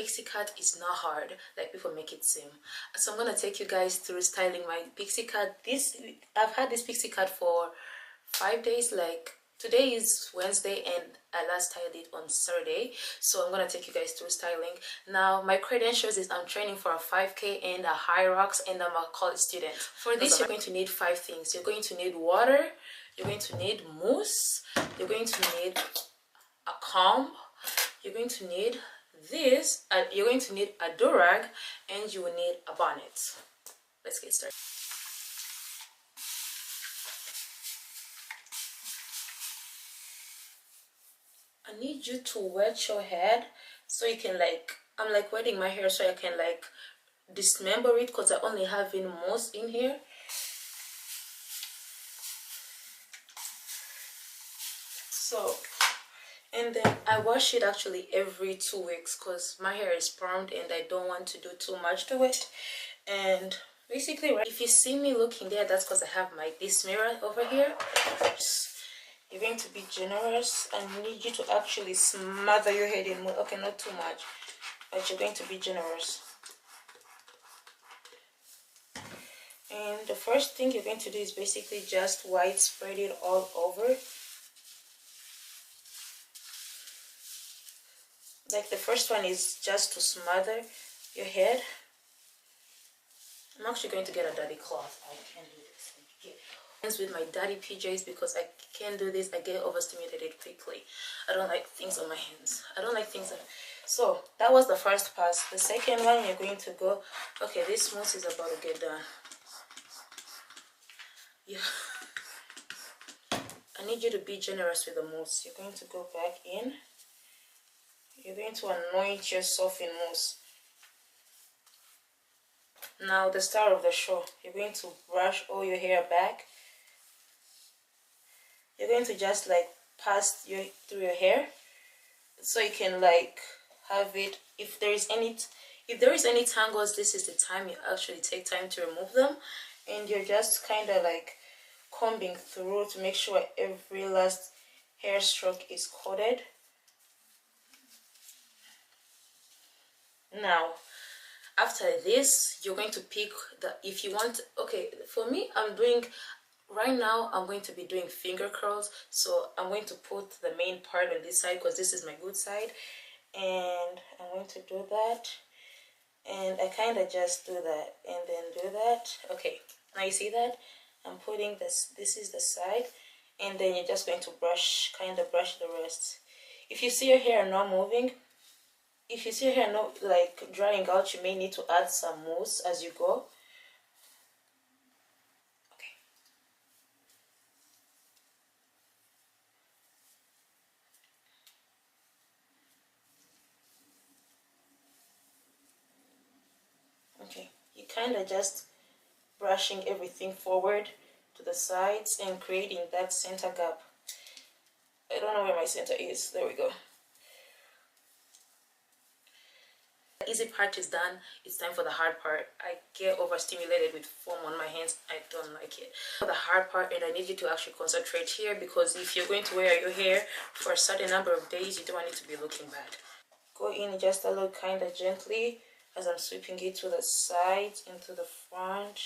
pixie cut is not hard like people make it seem. So I'm gonna take you guys through styling my pixie cut. I've had this pixie cut for 5 days. Like today is Wednesday and I last styled it on Saturday, so I'm gonna take you guys through styling. Now my credentials is I'm training for a 5K and a high rocks, and I'm a college student. For this you're going to need 5 things. You're going to need water, you're going to need mousse, you're going to need a comb, you're going to need this, you're going to need a do-rag, and you will need a bonnet. Let's get started. I need you to wet your head so you can I'm like wetting my hair so I can like dismember it, because I only have mousse in here. So, and then I wash it actually every 2 weeks because my hair is permed and I don't want to do too much to it. And basically, right, if you see me looking there, that's because I have this mirror over here. You're going to be generous. I need you to actually smother your head in. Okay, not too much, but you're going to be generous. And the first thing you're going to do is basically just widespread it all over. Like the first one is just to smother your head. I'm actually going to get a dirty cloth. I can't do this. With my dirty PJs because I can't do this. I get overstimulated quickly. I don't like things on my hands. I don't like things on. So that was the first pass. The second one, you're going to go. Okay, this mousse is about to get done. Yeah. I need you to be generous with the mousse. You're going to go back in. You're going to anoint yourself in mousse. Now the star of the show. You're going to brush all your hair back. You're going to just like pass through your hair so you can like have it. If there is any tangles, this is the time you actually take time to remove them, and you're just kind of like combing through to make sure every last hair stroke is coated. Now after this, you're going to pick if you want. Okay, for me, right now I'm going to be doing finger curls, so I'm going to put the main part on this side because this is my good side, and I'm going to do that, and I kind of just do that and then do that. Okay, now you see that I'm putting this is the side, and then you're just going to kind of brush the rest. If you see your hair not moving, if you see your hair not like drying out, you may need to add some mousse as you go. Okay, you kind of just brushing everything forward to the sides and creating that center gap. I don't know where my center is. There we go. The easy part is done. It's time for the hard part. I get overstimulated with foam on my hands. I don't like it. For the hard part, and I need you to actually concentrate here, because if you're going to wear your hair for a certain number of days, you don't want it to be looking bad. Go in just a little kind of gently as I'm sweeping it to the sides and to the front.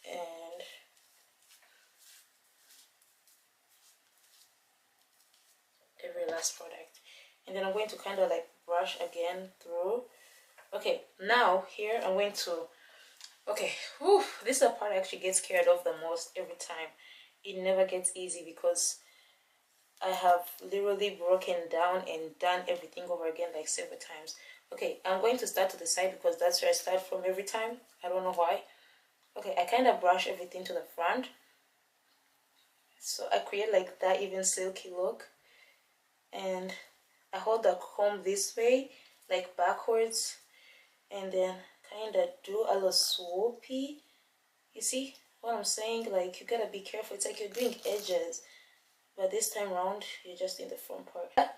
And every last product. And then I'm going to kind of like brush again through. Okay, now here I'm going to, this is the part I actually get scared of the most every time. It never gets easy because I have literally broken down and done everything over again like several times. Okay, I'm going to start to the side because that's where I start from every time. I don't know why. Okay, I kind of brush everything to the front, so I create like that even silky look, and I hold the comb this way, like backwards, and then kind of do a little swoopy. You see what I'm saying? Like, you gotta be careful. It's like you're doing edges, but this time around you're just in the front part.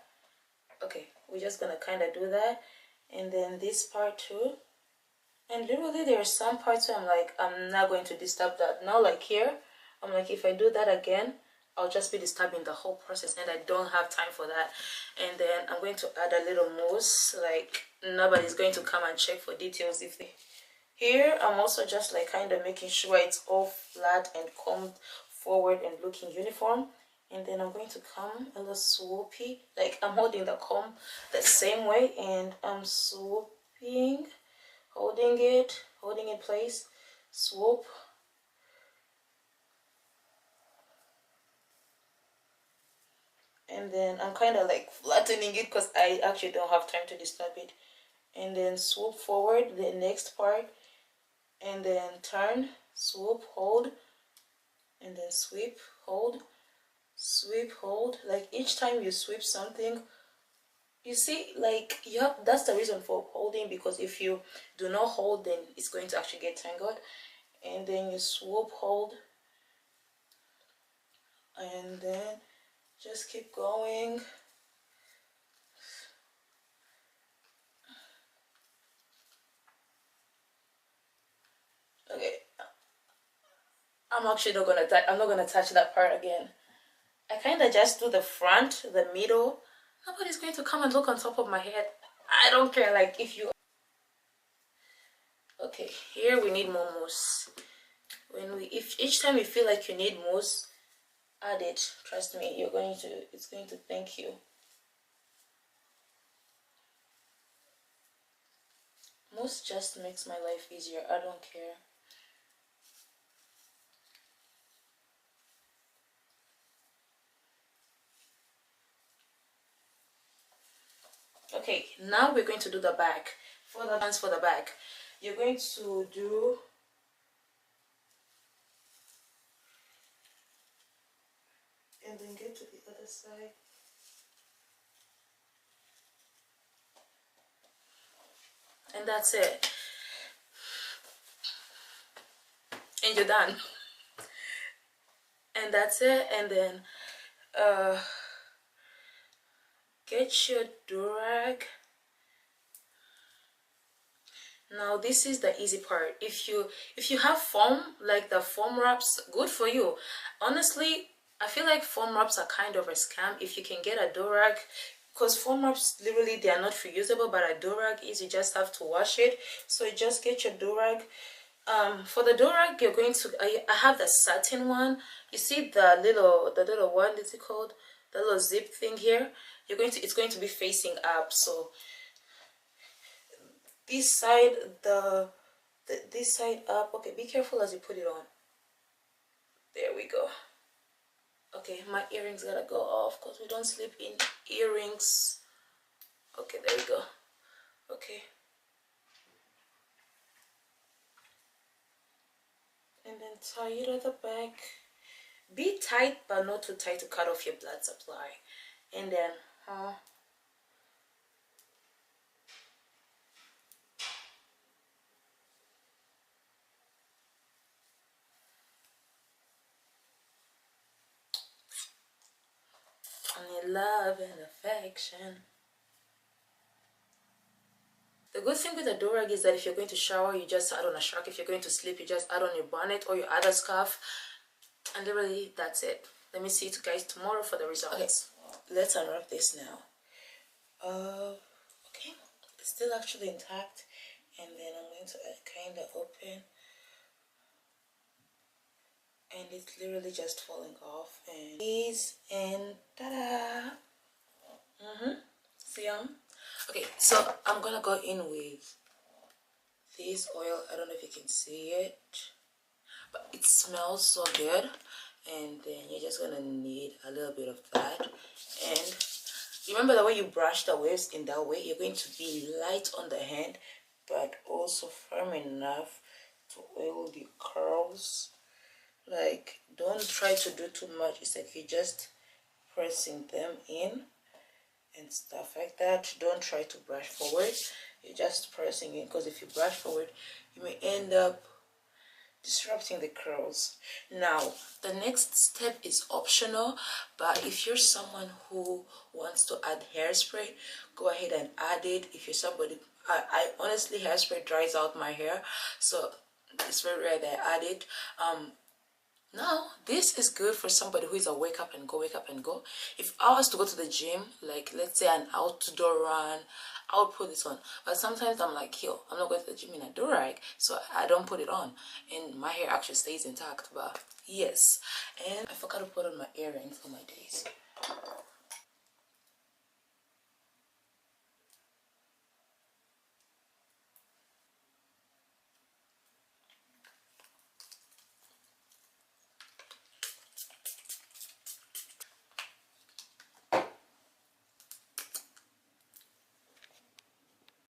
Okay, we're just gonna kind of do that, and then this part too. And literally there are some parts where I'm like, I'm not going to disturb that. Now like here, I'm like, if I do that again, I'll just be disturbing the whole process, and I don't have time for that. And then I'm going to add a little mousse. Like, nobody's going to come and check for details if they... Here I'm also just like kind of making sure it's all flat and combed forward and looking uniform. And then I'm going to come a little swoopy, like I'm holding the comb the same way, and I'm swooping, holding in place, swoop. And then I'm kind of like flattening it because I actually don't have time to disturb it. And then swoop forward the next part, and then turn, swoop, hold, and then sweep, hold, sweep, hold. Like each time you sweep something, you see, like you have, that's the reason for holding, because if you do not hold, then it's going to actually get tangled. And then you swoop, hold, and then just keep going. Okay, I'm actually not gonna I'm not gonna touch that part again. I kind of just do the front, the middle. Nobody's going to come and look on top of my head. I don't care. Like if you... Okay, here we need more mousse. If each time you feel like you need mousse, add it. Trust me, it's going to thank you. Mousse just makes my life easier. I don't care. Okay, now we're going to do the back. For the back, you're going to do... And then get to the other side. And that's it. And you're done. And that's it. And then get your durag. Now this is the easy part. If you have foam, like the foam wraps, good for you. Honestly, I feel like foam wraps are kind of a scam. If you can get a durag, because foam wraps literally they are not reusable, but a durag is, you just have to wash it. So you just get your durag. For the durag, you're going to... I have the satin one. You see the little what is it called? The little zip thing here. It's going to be facing up. So this side, this side up. Okay, be careful as you put it on. There we go. Okay, my earrings gotta go off because we don't sleep in earrings. Okay, there we go. Okay. And then tie it at the back. Be tight, but not too tight to cut off your blood supply. And then, only love and affection. The good thing with a durag is that if you're going to shower, you just add on a shark. If you're going to sleep, you just add on your bonnet or your other scarf. And literally, that's it. Let me see you guys tomorrow for the results. Okay, let's unwrap this now. Okay, it's still actually intact. And then I'm going to kind of open. And it's literally just falling off. And ta-da! See them? Okay, so I'm gonna go in with this oil. I don't know if you can see it, but it smells so good. And then you're just gonna need a little bit of that. And remember the way you brush the waves in that way, you're going to be light on the hand, but also firm enough to oil the curls. Like, don't try to do too much. It's like you're just pressing them in and stuff like that. Don't try to brush forward. You're just pressing in, because if you brush forward, you may end up disrupting the curls. Now, the next step is optional, but if you're someone who wants to add hairspray, go ahead and add it. If you're somebody, I honestly, hairspray dries out my hair, so it's very rare that I add it. Now, this is good for somebody who is a wake up and go, wake up and go. If I was to go to the gym, like let's say an outdoor run, I would put this on. But sometimes I'm like, yo, I'm not going to the gym in a durag, so I don't put it on. And my hair actually stays intact, but yes. And I forgot to put on my earrings for my days.